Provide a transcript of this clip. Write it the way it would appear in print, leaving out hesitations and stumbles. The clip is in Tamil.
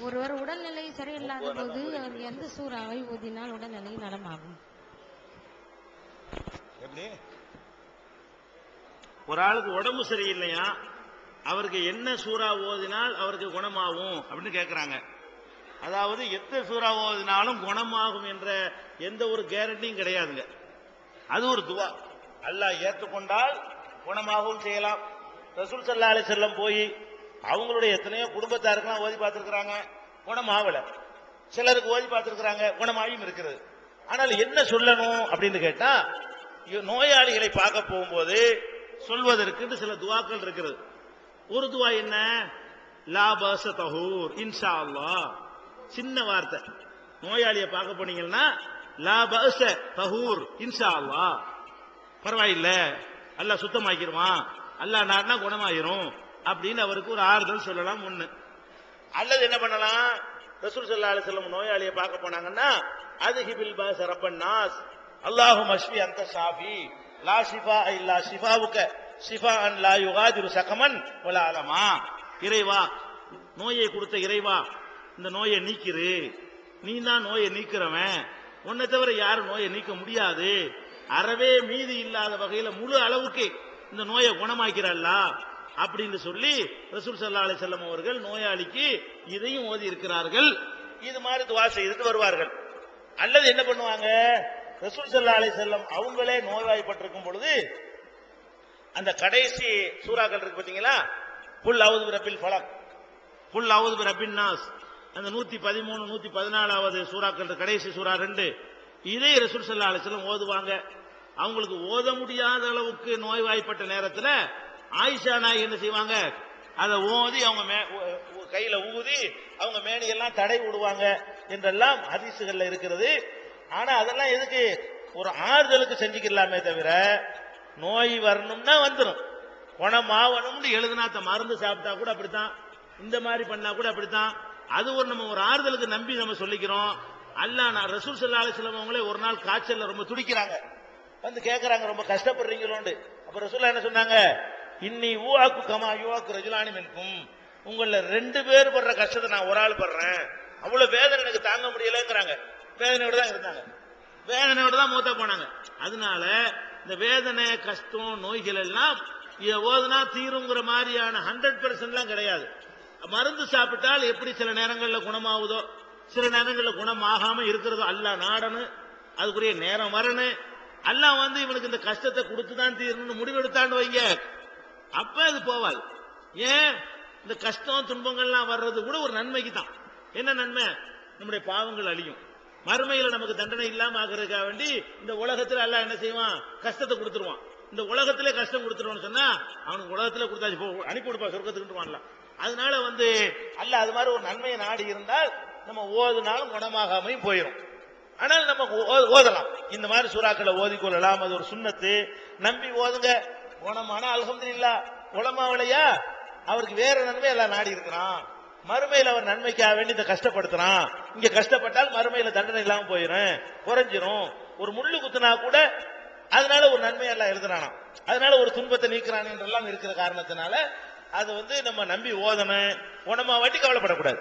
ஒருவர் உடல்நிலை சரியில்லாத போது அவர் எந்த சூறாவை ஓதினால் உடல்நிலை நலமாகும்? எப்படி? ஒரு ஆளுக்கு உடம்பு சரியில்லையா, அவருக்கு என்ன சூறா ஓதினால் அவருக்கு குணமாகும் அப்படின்னு கேட்கிறாங்க. அதாவது எத்தனை சூறா ஓதினாலும் குணமாகும் என்ற எந்த ஒரு கேரண்டியும் கிடையாதுங்க. அது ஒரு துவா. அல்லாஹ் ஏற்றுக்கொண்டால் குணமாகவும் செய்யலாம். ரசூல் ஸல்லல்லாஹு அலைஹி வஸல்லம் போய் அவங்களுடைய எத்தனையோ குடும்பத்தாருக்கெல்லாம் ஓதி பார்த்திருக்கிறாங்க, குணமாவல. சிலருக்கு ஓதி பார்த்திருக்கிறாங்க, குணமாயும் இருக்கிறது. ஆனால் என்ன சொல்லணும் அப்படின்னு கேட்டா, நோயாளிகளை பார்க்க போகும்போது சொல்வதற்கு சில துவாக்கள் இருக்கிறது. ஒரு துவா என்ன? லா பஸ தஹூர் இன்ஷா அல்லாஹ். சின்ன வார்த்தை. நோயாளியை பார்க்க போனீங்கன்னா லா பஸ தஹூர் இன்ஷா அல்லாஹ், பரவாயில்ல, அல்லாஹ் சுத்தமாக்கிடுவான், அல்லாஹ் நாடினா குணமாயிரும் அப்படின்னு அவருக்கு ஒரு ஆறுதல் சொல்லலாம் ஒண்ணு. அல்லது என்ன பண்ணலாம்? ரசூல் ஸல்லல்லாஹு அலைஹி வஸல்லம் நோயாளியை பார்க்க போனாங்கன்னா அதுஹிபில் பஸ ரப்பன் நாஸ் அல்லாஹும்ம அஷ்ஃபி அன்த ஷாஃபி லா ஷிஃபா இல்லா ஷிஃபாவுக ஷிஃபாஅன் லா யுகாதிரு ஸகமன் வலா அலமா. இறைவா, நோயை கொடுத்த இறைவா, இந்த நோயை நீக்கிரு, நீ தான் நோயை நீக்கிறவன், உன்னை தவிர யாரும் நோயை நீக்க முடியாது, அறவே மீதி இல்லாத வகையில முழு அளவுக்கு இந்த நோயை குணமாக்கிறல்லா அப்படின்னு சொல்லி ரசூல் ஸல்லல்லாஹு அலைஹி வஸல்லம் அவர்கள் நோயாளிக்கு இதையும் ஓதி இருக்கிறார்கள். இது மாதிரி துஆ செய்துட்டு வருவார்கள். அல்லது என்ன பண்ணுவாங்க? ரசூல் ஸல்லல்லாஹு அலைஹி வஸல்லம் அவங்களே நோய்வாய்ப்பட்டிருக்கும் பொழுது அந்த கடைசி சூறாக்கள் இருக்கு பாத்தீங்களா, குல் அஊது பிரப்பில் ஃபலக், குல் அஊது பிரப்பின் நாஸ், அந்த 113 114வது சூறாக்கள், கடைசி சூறா 2, இதே ரசூல் ஸல்லல்லாஹு அலைஹி வஸல்லம் ஓதுவாங்க. அவங்களுக்கு ஓத முடியாத அளவுக்கு நோய்வாய்ப்பட்ட நேரத்தில் ஆயிஷா நாய் என்ன செய்வாங்க? அதை ஓதி அவங்க கையில ஊதி அவங்க மேனியெல்லாம் தடை விடுவாங்க என்றெல்லாம் ஹதீசுகள்ல இருக்கிறது. ஆனா அதெல்லாம் எதுக்கு? ஒரு ஆறுதலுக்கு செஞ்சுக்கலாமே தவிர, நோய் வரணும்னா வந்துடும், குணமாவணும்னு எழுதுனா மருந்து சாப்பிட்டா கூட அப்படித்தான், இந்த மாதிரி பண்ணா கூட அப்படித்தான். அது ஒரு நம்ம ஒரு ஆறுதலுக்கு நம்பி நம்ம சொல்லிக்கிறோம். அல்லாஹ் நான் ரசூல் ஸல்லல்லாஹு அலைஹி வஸல்லம் அவங்களே ஒரு நாள் காய்ச்சல்ல ரொம்ப துடிக்கிறாங்க, வந்து கேட்கறாங்க, ரொம்ப கஷ்டப்படுறீங்களோண்டு. அப்ப ரசூலுல்லாஹ் என்ன சொன்னாங்க? இன்னி ஊஆக்கு கமா யூஆக்கு ரஜுலானி மின்கும், உங்கள 2 பேர் படுற கஷ்டத்தை நான் ஒரு ஆள் படுறேன், அவ்வளவு வேதனை எனக்கு தாங்க முடியலங்கிறாங்க. வேதனையோட தான் இருந்தாங்க, வேதனையோட தான் மூத்தா போனாங்க. அதனால இந்த வேதனை, கஷ்டம், நோய்கள் எல்லாம் ஓதுனா தீருங்கிற மாதிரியான 100% கிடையாது. மருந்து சாப்பிட்டால் எப்படி சில நேரங்களில் குணமாகுதோ, சில நேரங்களில் குணமாகாம இருக்கிறதோ, அல்லாஹ் நாடணும், அதுக்குரிய நேரம் வரணும். அல்லாஹ் வந்து இவனுக்கு இந்த கஷ்டத்தை கொடுத்துதான் தீரணும்னு முடிவெடுத்தாண்டு வைங்க, அப்ப அது போவாது. ஏன்? இந்த கஷ்டம் துன்பங்கள்லாம் வர்றது கூட ஒரு நன்மைக்கு தான். என்ன நன்மை? நம்முடைய பாவங்கள் அழியும், மறுமையில நமக்கு தண்டனை இல்லாம ஆகிறதுக்காக வேண்டி இந்த உலகத்துல அல்லாஹ் என்ன செய்வான்? கஷ்டத்தை கொடுத்துருவான். இந்த உலகத்திலே கஷ்டம் கொடுத்துருவான்னு சொன்னா அவனுக்கு உலகத்திலே கொடுத்தாச்சு போ, அனுப்பி கொடுப்பா சொர்க்கத்துக்கு. அதனால வந்து அல்லாஹ் அது மாதிரி ஒரு நன்மையை நாடி இருந்தால் நம்ம ஓதுனாலும் குணமாகாமையும் போயிடும். ஆனால் நம்ம ஓதலாம், இந்த மாதிரி சூறாக்களை ஓதிக்கொள்ளலாம், அது ஒரு சுன்னத்து. நம்பி ஓதுங்க, குணமானா அல்ஹம்துலில்லாஹ். குணமாவலையா அவருக்கு வேற நன்மை எல்லாம் நாடி இருக்கிறான், மறுமையில் அவர் நன்மைக்காக வேண்டி இந்த கஷ்டப்படுத்துறான். இங்க கஷ்டப்பட்டால் மறுமையில தண்டனை இல்லாம போயிடும், குறைஞ்சிரும். ஒரு முள்ளு குத்துனா கூட அதனால ஒரு நன்மை எல்லாம் எழுதுறானா, அதனால ஒரு துன்பத்தை நீக்கிறான் என்றெல்லாம் இருக்கிற காரணத்தினால அது வந்து நம்ம நம்பி ஓதணும். குணமா வாட்டி கவலைப்படக்கூடாது.